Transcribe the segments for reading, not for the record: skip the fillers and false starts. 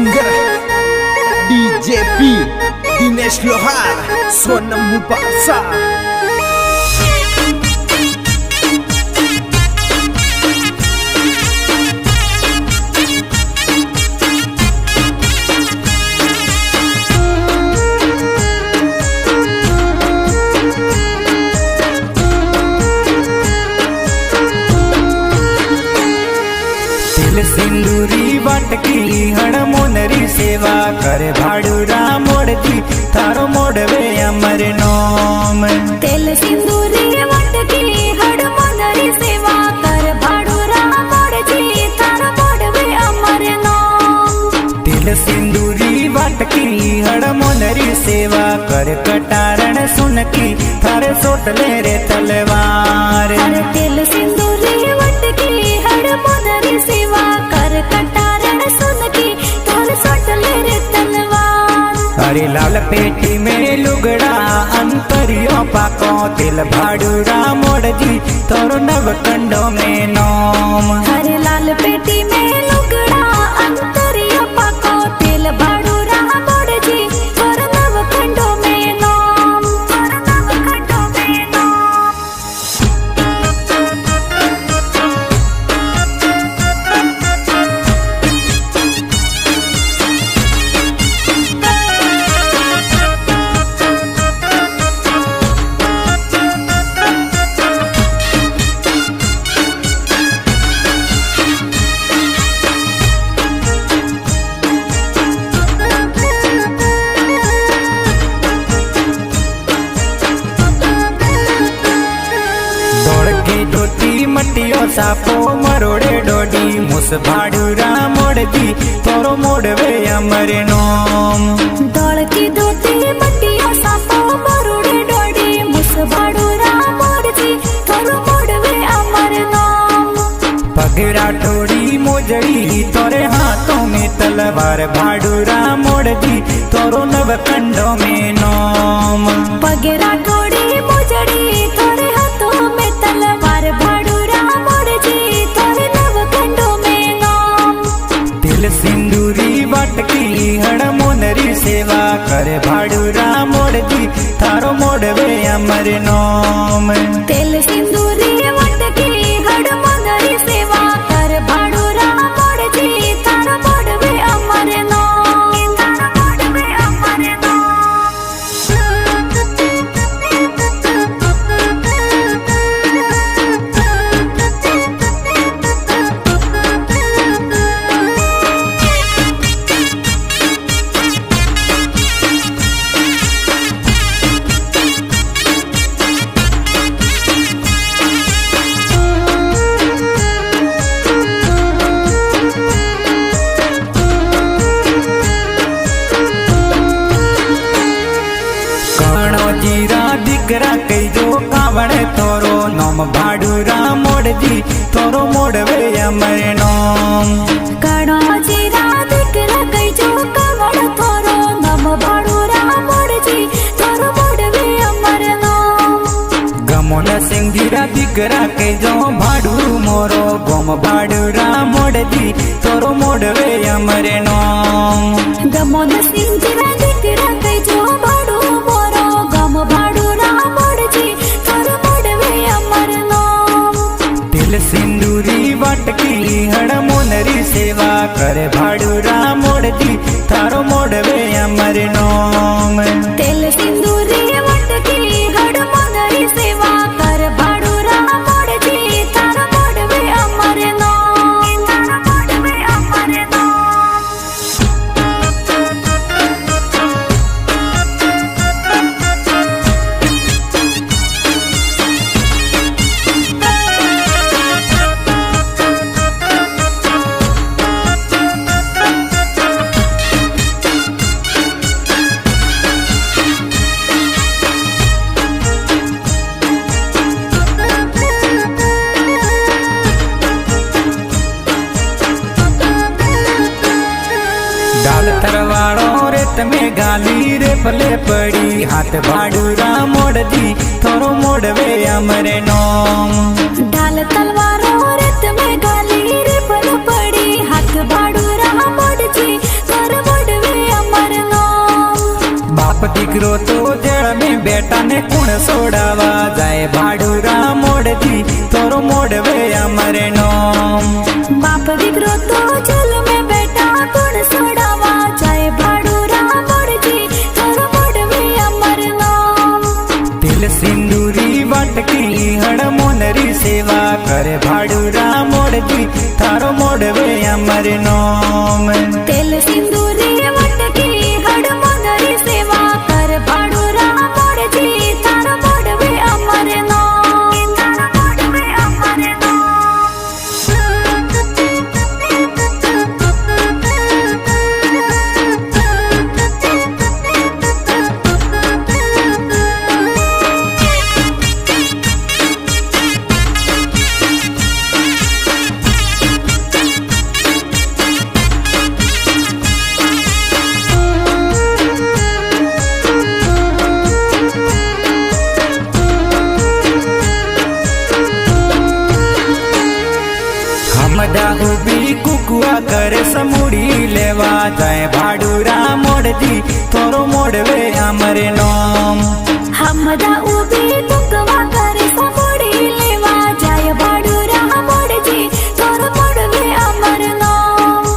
Singer DGP Dinesh लोहार सोनम मुबासा। सिंदूरी वाटकी हणमोनरी सेवा करे भाडुरा मोड़ती थारो मोड़वे अमर नोम। तेल सिंदूरी वाटकी हणमोनरी सेवा करे भाडुरा मोड़ती थारो मोड़वे अमर नोम। तेल सिंदूरी वाटकी हणमोनरी सेवा कर कटारण सुनकी थारे सोटले रे तलवार। तेल सिंदूरी वाटकी हणमोनरी सेवा कर कटारण सुनकी थारे सोटले रे तलवार। अरे लाल पेटी में लुगड़ा अंतरियो पाको तेल भाडुरा मोड़जी तोरो नवकंडो में नोम। हरे लाल पेटी में लुगड़ा अंतरियो पाको तेल भाडुरा मोड़जी तोरो नवकंडो में नोम। तोरो नवकंडो में नोम। मटियो सापो मरोड़े डोडी मुस भाडुरा मोड़जी तोरो मोड़वे अमर नोम। दौड़ की धोती मटियो सापो मरोड़े डोडी मुस भाडुरा मोड़जी तोरो मोड़वे अमर नोम। पगड़ा टोड़ी मोजड़ी तोरे हाथों में तलवार भाडुरा मोड़जी तोरो नवकंडो में नोम। पगड़ा टोड़ी मोजड़ी तोरे हाथों में तलवार भाडुरा मोड़जी तोरे नवकंडो में नोम। तिल सिंदूरी वाटकी हणमोनरी सेवा करे भाडुरा मोड़जी थारो मोड़वे अमर नोम। तेल सिंदूरी वाटकी हणमोनरी सेवा कर भाडुरा मोड़जी थारो मोड़वे अमर नोम। थारो मोड़वे अमर नोम। जीरा दिकरा कई जो कावड़ तोरो नोम भाडुरा मोड़जी तोरो मोड़वे अमर नोम। कणो जीरा दिकरा कई जो कावड़ तोरो नोम भाडुरा मोड़जी तोरो मोड़वे अमर नोम। गमोन सिंह जीरा दिकरा कई जो भाडू मोरो गोम भाडुरा मोड़जी तोरो मोड़वे अमर नोम। गमोन सिंह जीरा दिकरा कई जो भाडू मोरो गोम भाडुरा मोड़जी तोरो मोड़वे अमर नोम। तिल सिंदूरी वाटकी हणमोनरी सेवा करे भाडुरा मोड़जी थारो मोड़वे अमर नोम। तेल सिंदूरी वाटकी हणमोनरी सेवा कर भाडुरा मोड़जी थारो मोड़वे अमर नोम। थारो मोड़वे अमर नोम। डाल तरवाड़ो रेत में गाली रे पले पड़ी हाथ भाडुरा मोड़जी थोरो मोड़वे अमरे नोम। डाल तलवारों रेत में गाली रे पले पड़ी हाथ भाडुरा मोड़जी थोरो બેટા ને કુણ સોડાવા જાય ભાડુરા મોડજી તોરો મોડવે અમરે નોમ બાપ દીકરો તો જેલ में બેટા કોણ સોડાવા જાય ભાડુરા મોડજી તારો મોડવે અમર નામ તિલ સિંદૂરી વાટકી હણમોનરી સેવા કરે ભાડુરા મોડજી તારો મોડવે અમર નોમ તેલ સિંદૂરી વટકી હડમોનરી સેવા કર ભાડુરા મોડજી તારો મોડવે અમર નામ તારો મોડવે અમર હમદા ઉભી કુકુઆ કરે સમૂડી લેવા જાય ભાડુરા મોડજી તોરો મોડવે અમરે નોમ હમદા ઉભી કુકવા કરે સમોડી લેવા જાય ભાડુરા મોડજી તારો મોડવે અમર નામ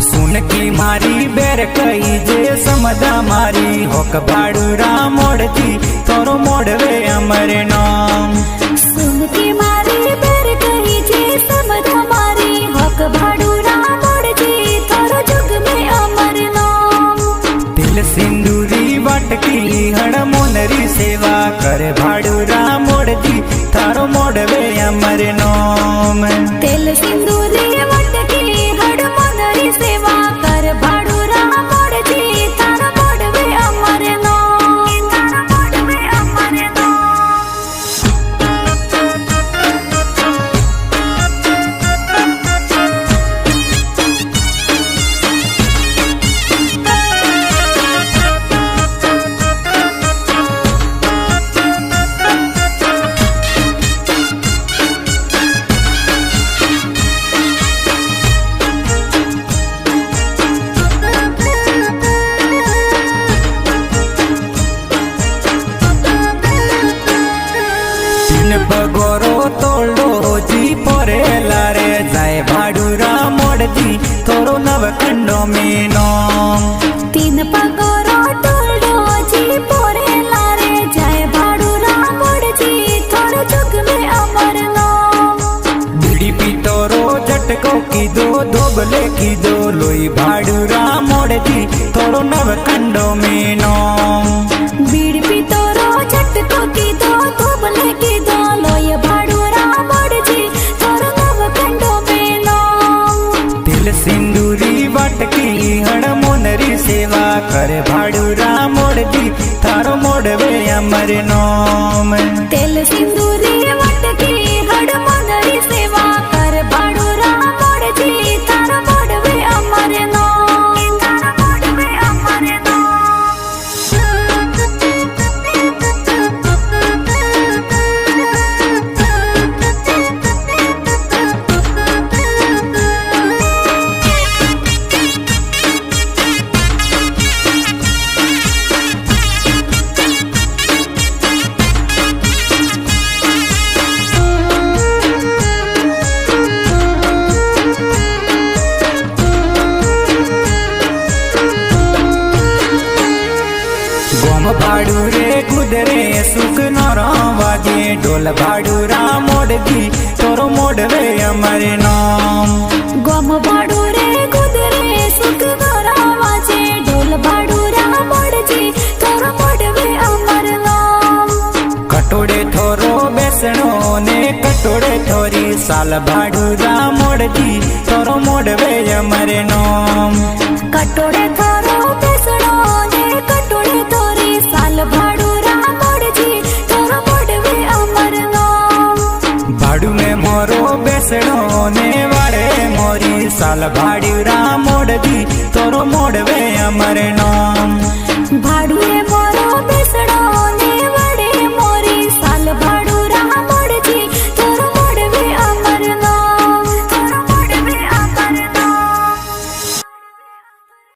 સુનકી મારી બેર કઈ જે સમદા મારી હોક ભાડુરા મોડજી તોરો મોડવે અમરે નોમ સુનતી મારી બેર કહી છે સમધ મારી હક ભાડુરા મોડજી તારો જુગ મે અમર નામ તિલ સિંદૂરી વાટકી હણમોનરી સેવા કરે ભાડુરા મોડજી તારો મોડવે અમરે નોમ તેલ સિંદૂરી વટકી હડમોનરી સેવા કર ભાડુરા મોડજી તારો મોડવે અમર નામ તારો મોડવે અમર નામ તીન પગોરો તોડો જી પોરેલા રે જાય ભાડુરા મોડજી તોરો નવખંડો મેનો તીન પગોરો ટોળો જી પોરેલા રે જાય ભાડુરા મોડજી તારો જુગ મે અમર નામ બીડી પીતોરો ઝટકો કીધો ધોબલે કીધો લોહી ભાડુરા મોડજી તોરો નવખંડો મેનો બીડ પિતોરો ઝટકો કીધો ધોબલે કીધો લોય ભાડુરા મોડજી તારો નવખંડો મેનો તિલ સિંદૂરી વાટકી હણમોનરી સેવા કરે ભાડુરા મોડજી તારો મોડવે અમરે નોમ તેલ સિંદૂરી વટકી હડમોનરી સેવા કર ભાડુરા મોડજી તારો મોડવે અમર નામ તારો મોડવે અમર ગોમ ભાડુ રે ગુદરે સુખ નો વાગે ઢોલ ભાડુરા મોડજી તોરો મોડવે અમરે નોમ ગોમ ભાડુરે ગુદરે સુખ ગોરાવા છે ઢોલ ભાડુરા મોડજી તારો મોડવે અમર નામ કટોડે થોરો બેસણો ને કટોડે થોરી સાલ ભાડુરા મોડજી તોરો મોડવે અમરે નોમ કટોડે થારો બેસણો ને કટોડે થોરી સાલ ભાડુરા મોડજી તારો મોડવે અમર નામ ભાડુ ને મોરો બેસણો ને વાળે મોરી સાલ ભાડુરા મોડજી તોરો મોડવે અમરે નોમ ભાડુએ મોર